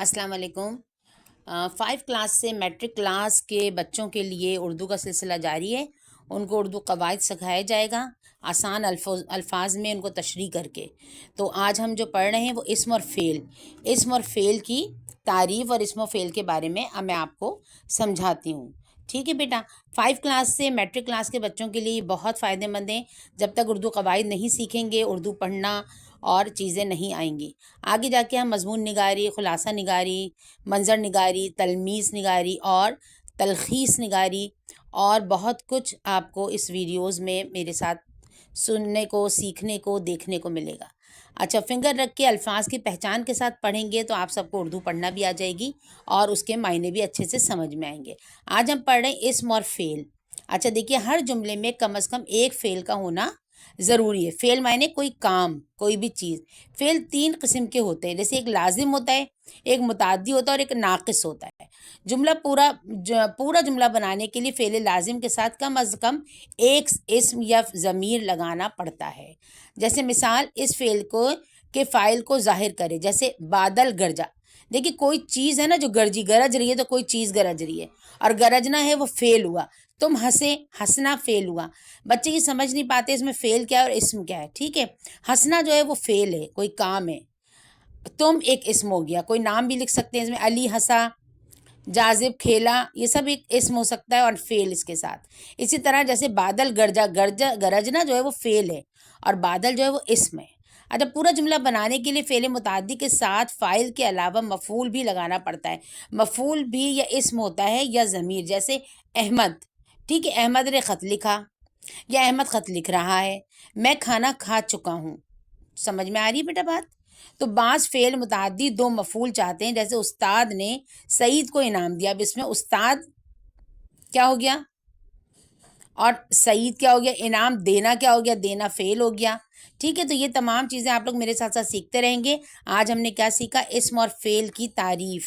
अस्सलाम वालेकुम। 5 क्लास से मैट्रिक क्लास के बच्चों के लिए उर्दू का सिलसिला जारी है। उनको उर्दू कवायद सिखाया जाएगा आसान अल्फाज में उनको तशरीह करके। तो आज हम जो पढ़ रहे हैं वो इस्म और फ़ेल की तारीफ़ और इस्म और फ़ेल के बारे में अब मैं आपको समझाती हूँ। ठीक है बेटा। 5 क्लास से मैट्रिक क्लास के बच्चों के लिए बहुत फ़ायदेमंद है। जब तक उर्दू कवायद नहीं सीखेंगे उर्दू पढ़ना और चीज़ें नहीं आएंगी। आगे जाके हम मज़मून निगारी, खुलासा निगारी, मंज़र निगारी, तलमीज़ निगारी और तलख़ीस निगारी और बहुत कुछ आपको इस वीडियोज़ में मेरे साथ सुनने को, सीखने को, देखने को मिलेगा। अच्छा, फिंगर रख के अल्फाज की पहचान के साथ पढ़ेंगे तो आप सबको उर्दू पढ़ना भी आ जाएगी और उसके मायने भी अच्छे से समझ में आएंगे। आज हम पढ़ रहे हैं इस्म और फ़ेल। अच्छा देखिए, हर जुमले में कम अज़ कम एक फ़ेल का होना ज़रूरी है। फ़ेल मायने कोई काम, कोई भी चीज़। फ़ेल 3 किस्म के होते हैं, जैसे एक लाजिम होता है, एक मुताद्दी होता है और एक नाक़िस होता है। पूरा जुमला बनाने के लिए फ़ेल लाजिम के साथ कम अज़ कम एक इस्म या ज़मीर लगाना पड़ता है। जैसे मिसाल, इस फ़ेल को के फ़ाइल को ज़ाहिर करे, जैसे बादल गरजा। देखिए, कोई चीज़ है ना जो गरज रही है, तो कोई चीज़ गरज रही है और गरजना है वो फ़ेल हुआ। तुम हंसे, हंसना फ़ेल हुआ। बच्चे ये समझ नहीं पाते इसमें फ़ेल क्या है और इस्म क्या है। ठीक है, हंसना जो है वो फ़ेल है, कोई काम है। तुम एक इस्म हो गया, कोई नाम भी लिख सकते हैं इसमें, अली हंसा, जाजिब खेला, ये सब एक इस्म हो सकता है और फ़ेल इसके साथ। इसी तरह जैसे बादल गरजना जो है वो फ़ेल है और बादल जो है वो इस्म है। अच्छा, पूरा जुमला बनाने के लिए फ़ेल मुताद्दी के साथ फ़ाइल के अलावा मफ़ूल भी लगाना पड़ता है। मफ़ूल भी या इस्म होता है या ज़मीर। जैसे अहमद, ठीक है, अहमद ने ख़त लिखा या अहमद ख़त लिख रहा है। मैं खाना खा चुका हूँ। समझ में आ रही है बेटा बात? तो बाज़ फ़ेल मुताद्दी 2 मफ़ूल चाहते हैं, जैसे उस्ताद ने सईद को इनाम दिया। अब इसमें उस्ताद क्या हो गया और सईद क्या हो गया, इनाम देना क्या हो गया, देना फ़ेल हो गया। ठीक है, तो ये तमाम चीज़ें आप लोग मेरे साथ साथ सीखते रहेंगे। आज हमने क्या सीखा, इस्म और फ़ेल की तारीफ़।